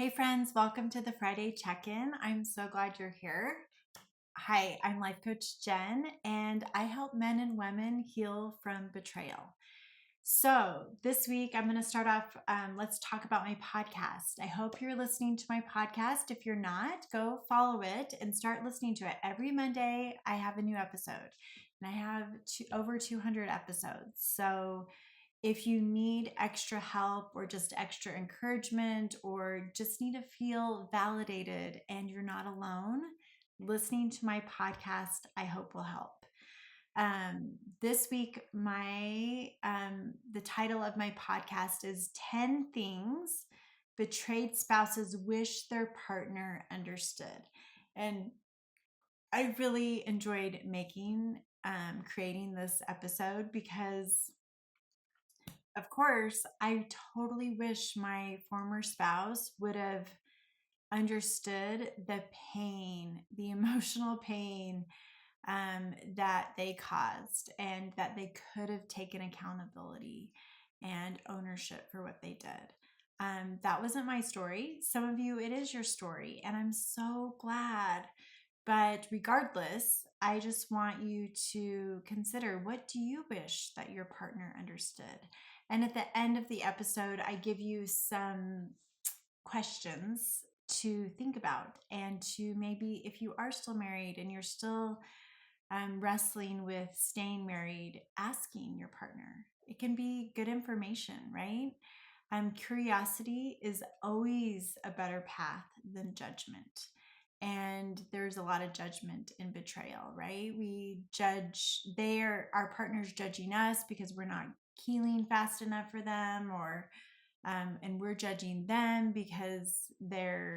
Hey friends, welcome to the Friday check-in. I'm so glad you're here. Hi, I'm life coach Jen, and I help men and women heal from betrayal. So this week I'm going to start off, let's talk about my podcast. I hope you're listening to my podcast. If you're not, go follow it and start listening to it. Every Monday I have a new episode, and I have over 200 episodes. So if you need extra help or just extra encouragement or just need to feel validated and you're not alone, listening to my podcast, I hope will help. This week, the title of my podcast is 10 Things Betrayed Spouses Wish Their Partner Understood. And I really enjoyed creating this episode because of course, I totally wish my former spouse would have understood the pain, the emotional pain that they caused, and that they could have taken accountability and ownership for what they did. That wasn't my story. Some of you, it is your story, and I'm so glad. But regardless, I just want you to consider, what do you wish that your partner understood? And at the end of the episode, I give you some questions to think about, and to maybe, if you are still married and you're still wrestling with staying married, asking your partner. It can be good information, right? Curiosity is always a better path than judgment. And there's a lot of judgment in betrayal, right? We judge, our partners judging us because we're not healing fast enough for them, or and we're judging them because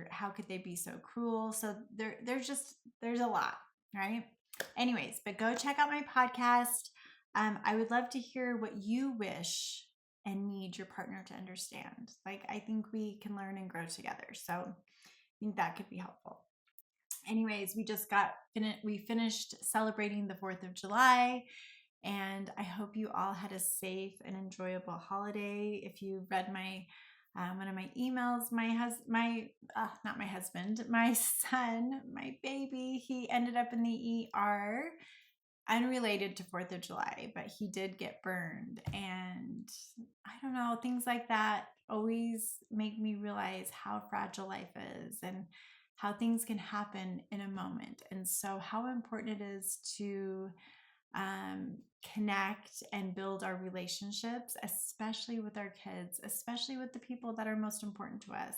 how could they be so cruel? So there's a lot, right? Anyways, but go check out my podcast. I would love to hear what you wish and need your partner to understand. Like, I think we can learn and grow together. So I think that could be helpful. Anyways, we finished celebrating the 4th of July, and I hope you all had a safe and enjoyable holiday. If you read my one of my emails, not my husband, my son, my baby, he ended up in the ER, unrelated to 4th of July, but he did get burned. And I don't know, things like that always make me realize how fragile life is and how things can happen in a moment. And so how important it is to connect and build our relationships, especially with our kids, especially with the people that are most important to us.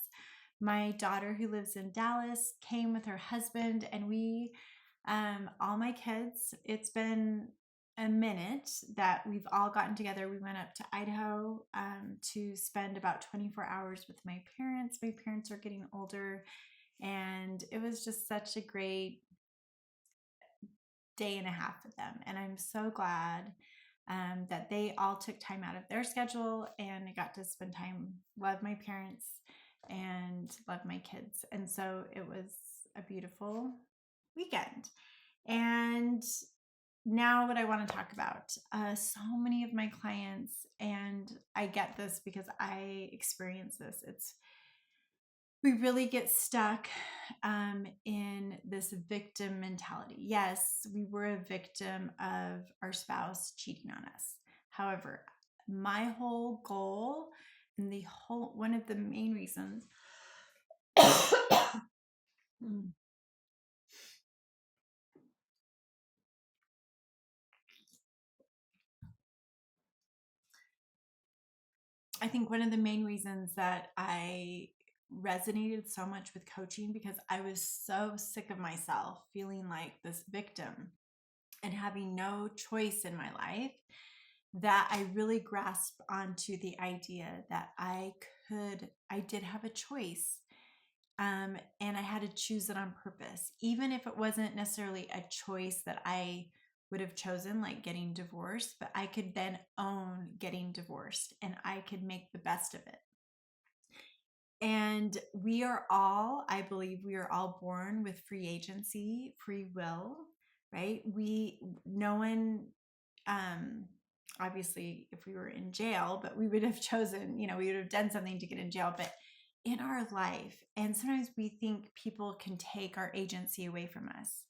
My daughter, who lives in Dallas, came with her husband, and all my kids, it's been a minute that we've all gotten together. We went up to Idaho to spend about 24 hours with my parents. My parents are getting older, and it was just such a great day and a half with them. And I'm so glad that they all took time out of their schedule, and I got to spend time, love my parents and love my kids. And so it was a beautiful weekend. And now what I want to talk about, so many of my clients, and I get this because I experience this, we really get stuck in this victim mentality. Yes, we were a victim of our spouse cheating on us. However, my whole goal, and one of the main reasons I think one of the main reasons that I resonated so much with coaching, because I was so sick of myself feeling like this victim and having no choice in my life, that I really grasped onto the idea that I did have a choice. And I had to choose it on purpose, even if it wasn't necessarily a choice that I would have chosen, like getting divorced, but I could then own getting divorced, and I could make the best of it. And I believe we are all born with free agency, free will, right? No one, obviously if we were in jail, but we would have chosen, we would have done something to get in jail, but in our life. And sometimes we think people can take our agency away from us.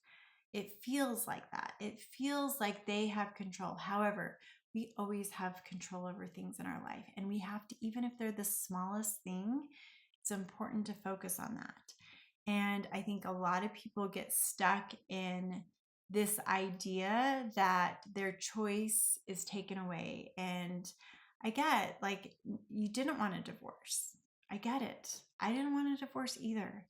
It feels like that. It feels like they have control. However, we always have control over things in our life. And we have to, even if they're the smallest thing, it's important to focus on that. And I think a lot of people get stuck in this idea that their choice is taken away. And I get like, you didn't want a divorce. I get it. I didn't want a divorce either.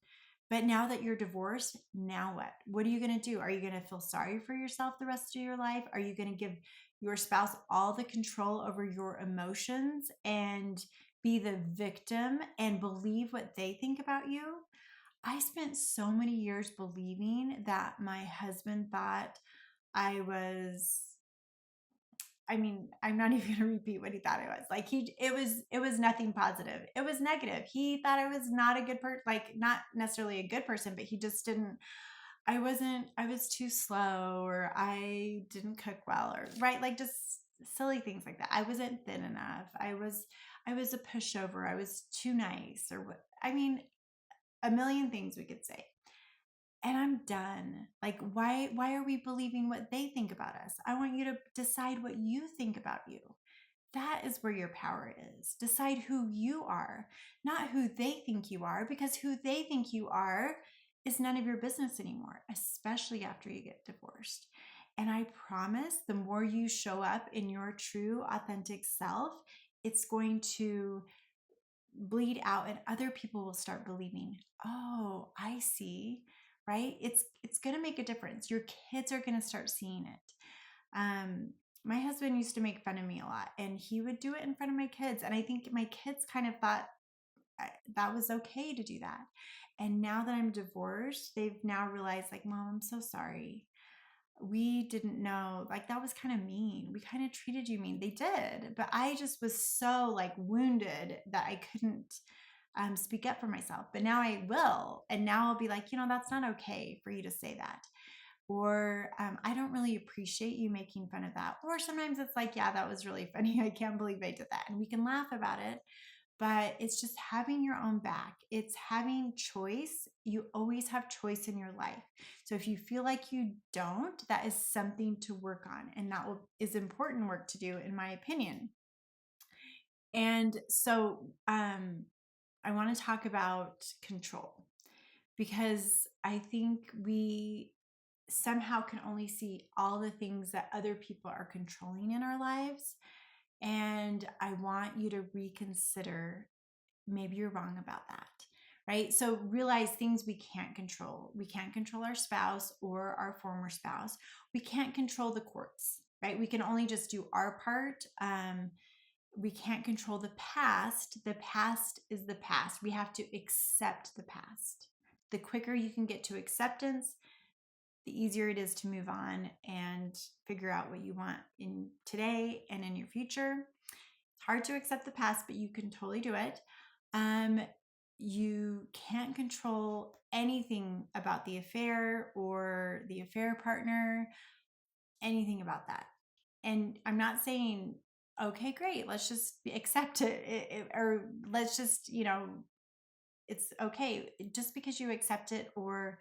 But now that you're divorced, now what? What are you going to do? Are you going to feel sorry for yourself the rest of your life? Are you going to give your spouse all the control over your emotions and be the victim and believe what they think about you? I spent so many years believing that my husband thought I was, I mean, I'm not even gonna repeat what he thought I was. Like it was nothing positive. It was negative. He thought I was not a good person, like not necessarily a good person, but he just didn't, I was too slow, or I didn't cook well, or right, like just silly things like that. I wasn't thin enough. I was a pushover. I was too nice, or what, I mean, a million things we could say. And I'm done. Like, why are we believing what they think about us? I want you to decide what you think about you. That is where your power is. Decide who you are, not who they think you are, because who they think you are is none of your business anymore, especially after you get divorced. And I promise the more you show up in your true, authentic self, it's going to bleed out, and other people will start believing, oh, I see, right? It's going to make a difference. Your kids are going to start seeing it. My husband used to make fun of me a lot, and he would do it in front of my kids, and I think my kids kind of thought that was okay to do that. And now that I'm divorced, they've now realized, like, Mom, I'm so sorry, we didn't know, like that was kind of mean, we kind of treated you mean. They did, but I just was so like wounded that I couldn't speak up for myself. But now I will, and now I'll be like, that's not okay for you to say that, or I don't really appreciate you making fun of that. Or sometimes it's like, yeah, that was really funny, I can't believe I did that, and we can laugh about it. But it's just having your own back. It's having choice. You always have choice in your life. So if you feel like you don't, that is something to work on. And is important work to do, in my opinion. And so I want to talk about control, because I think we somehow can only see all the things that other people are controlling in our lives. And I want you to reconsider, maybe you're wrong about that, right? So realize things we can't control. We can't control our spouse or our former spouse. We can't control the courts, right? We can only just do our part. We can't control the past. The past is the past. We have to accept the past. The quicker you can get to acceptance, the easier it is to move on and figure out what you want in today and in your future. It's hard to accept the past, but you can totally do it. You can't control anything about the affair or the affair partner, anything about that. And I'm not saying, okay, great, let's just accept it, or let's just, it's okay. Just because you accept it, or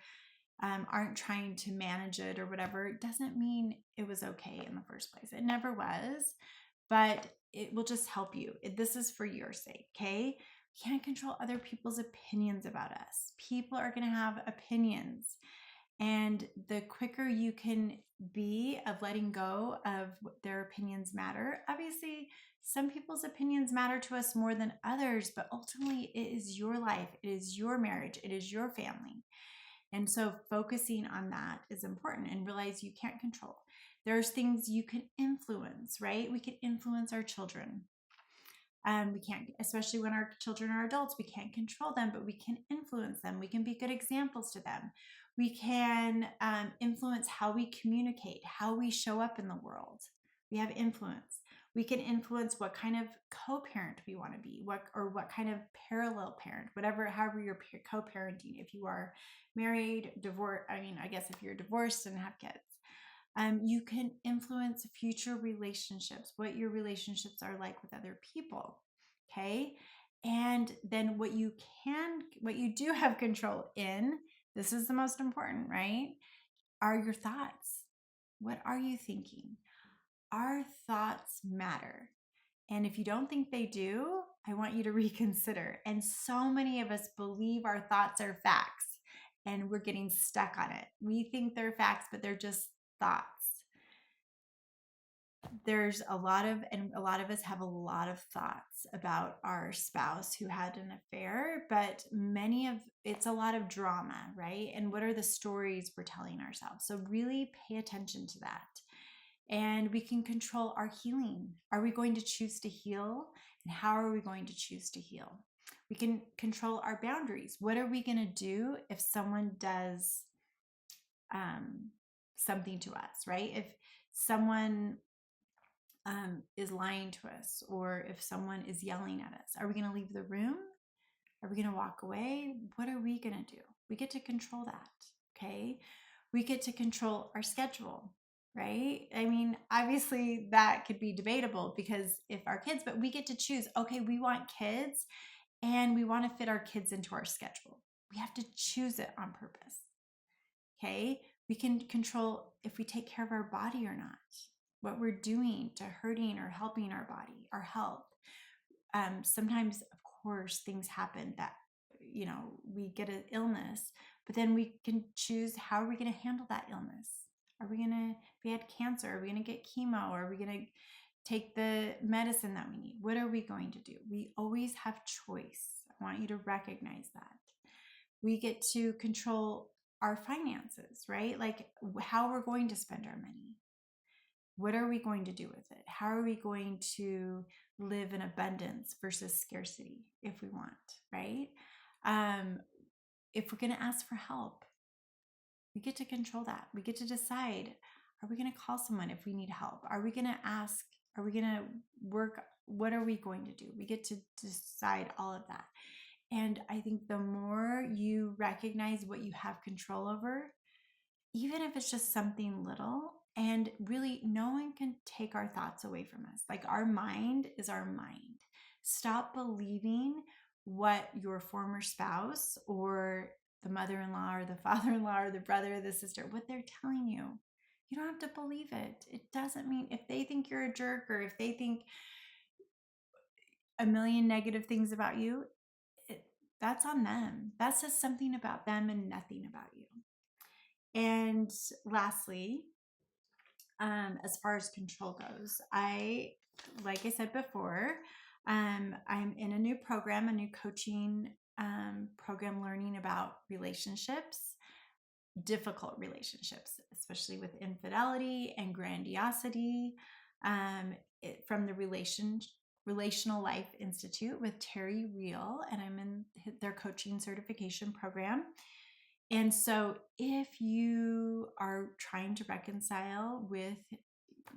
aren't trying to manage it or whatever, it doesn't mean it was okay in the first place. It never was, but it will just help you. This is for your sake, okay? We can't control other people's opinions about us. People are going to have opinions. And the quicker you can be of letting go of their opinions matter. Obviously, some people's opinions matter to us more than others, but ultimately it is your life, it is your marriage, it is your family. And so focusing on that is important, and realize you can't control. There's things you can influence, right? We can influence our children. We can't, especially when our children are adults, we can't control them, but we can influence them. We can be good examples to them. We can influence how we communicate, how we show up in the world. We have influence. We can influence what kind of co-parent we want to be, what kind of parallel parent, however you're co-parenting. If you are married, divorced, I guess if you're divorced and have kids, you can influence future relationships, what your relationships are like with other people. Okay. And then what you do have control in, this is the most important, right? Are your thoughts. What are you thinking? Our thoughts matter. And if you don't think they do, I want you to reconsider. And so many of us believe our thoughts are facts and we're getting stuck on it. We think they're facts, but they're just thoughts. There's a lot of us have a lot of thoughts about our spouse who had an affair, but it's a lot of drama, right? And what are the stories we're telling ourselves? So really pay attention to that. And we can control our healing. Are we going to choose to heal? And how are we going to choose to heal? We can control our boundaries. What are we going to do if someone does something to us, right? If someone is lying to us, or if someone is yelling at us, are we going to leave the room? Are we going to walk away? What are we going to do? We get to control that. Okay. We get to control our schedule, right? I mean, obviously that could be debatable because if our kids, but we get to choose, okay, we want kids and we want to fit our kids into our schedule. We have to choose it on purpose. Okay. We can control if we take care of our body or not, what we're doing to hurting or helping our body, our health. Sometimes, of course, things happen that, we get an illness, but then we can choose, how are we going to handle that illness? Are we going to, if we had cancer, are we going to get chemo? Or are we going to take the medicine that we need? What are we going to do? We always have choice. I want you to recognize that. We get to control our finances, right? Like how we're going to spend our money. What are we going to do with it? How are we going to live in abundance versus scarcity if we want, right? If we're going to ask for help, we get to control that. We get to decide, are we going to call someone if we need help? Are we going to ask? Are we going to work? What are we going to do? We get to decide all of that. And I think the more you recognize what you have control over, even if it's just something little, and really no one can take our thoughts away from us. Like our mind is our mind. Stop believing what your former spouse or the mother-in-law or the father-in-law or the brother or the sister, what they're telling you. You don't have to believe it. It doesn't mean, if they think you're a jerk or if they think a million negative things about you, that's on them. That says something about them and nothing about you. And lastly, as far as control goes, like I said before, I'm in a new program, a new coaching program, learning about relationships, difficult relationships, especially with infidelity and grandiosity, from the Relational Life Institute with Terry Real, and I'm in their coaching certification program. And so if you are trying to reconcile with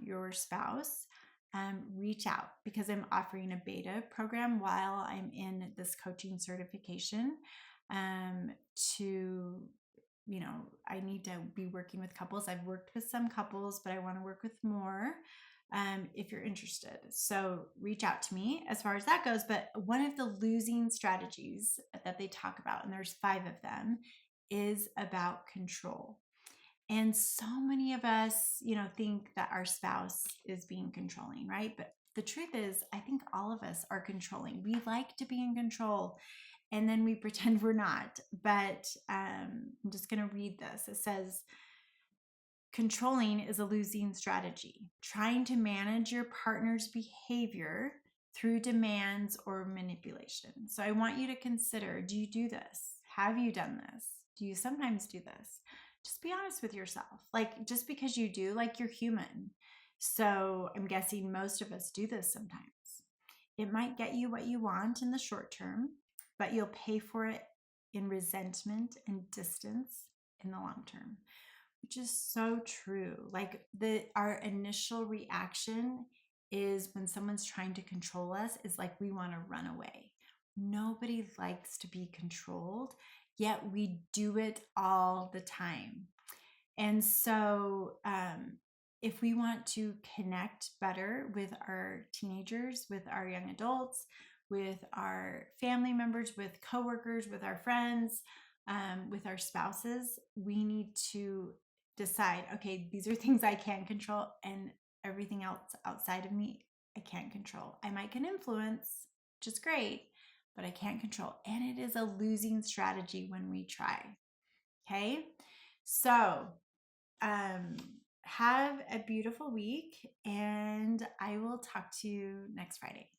your spouse, reach out, because I'm offering a beta program while I'm in this coaching certification, to, I need to be working with couples. I've worked with some couples, but I want to work with more. If you're interested. So reach out to me as far as that goes. But one of the losing strategies that they talk about, and there's 5 of them, is about control. And so many of us, think that our spouse is being controlling, right? But the truth is, I think all of us are controlling. We like to be in control, and then we pretend we're not. But I'm just going to read this. It says, controlling is a losing strategy. Trying to manage your partner's behavior through demands or manipulation. So I want you to consider, do you do this? Have you done this? Do you sometimes do this? Just be honest with yourself. Like, just because you do, like, you're human. So I'm guessing most of us do this sometimes. It might get you what you want in the short term, but you'll pay for it in resentment and distance in the long term. Which is so true. Like our initial reaction is, when someone's trying to control us, is like we want to run away. Nobody likes to be controlled, yet we do it all the time. And so if we want to connect better with our teenagers, with our young adults, with our family members, with coworkers, with our friends, with our spouses. We need to decide, okay, these are things I can control, and everything else outside of me, I can't control. I might can influence, which is great, but I can't control. And it is a losing strategy when we try. Okay. So, have a beautiful week, and I will talk to you next Friday.